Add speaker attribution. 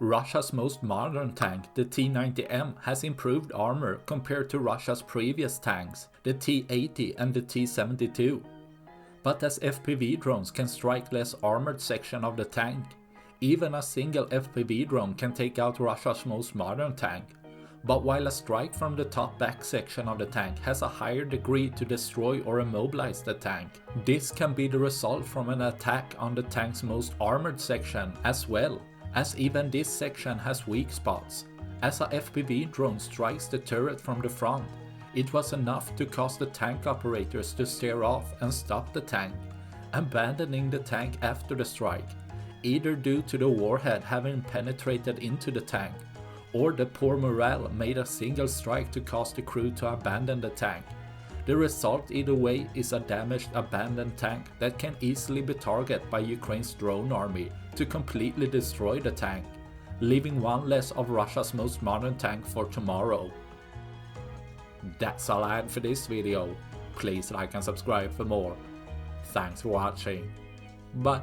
Speaker 1: Russia's most modern tank, the T-90M, has improved armor compared to Russia's previous tanks, the T-80 and the T-72. But as FPV drones can strike less armored section of the tank, even a single FPV drone can take out Russia's most modern tank. But while a strike from the top back section of the tank has a higher degree to destroy or immobilize the tank, this can be the result from an attack on the tank's most armored section as well, as even this section has weak spots. As a FPV drone strikes the turret from the front, it was enough to cause the tank operators to steer off and stop the tank, abandoning the tank after the strike, either due to the warhead having penetrated into the tank, or the poor morale made a single strike to cause the crew to abandon the tank. The result either way is a damaged abandoned tank that can easily be targeted by Ukraine's drone army to completely destroy the tank, leaving one less of Russia's most modern tank for tomorrow. That's all I had for this video. Please like and subscribe for more. Thanks for watching. Bye.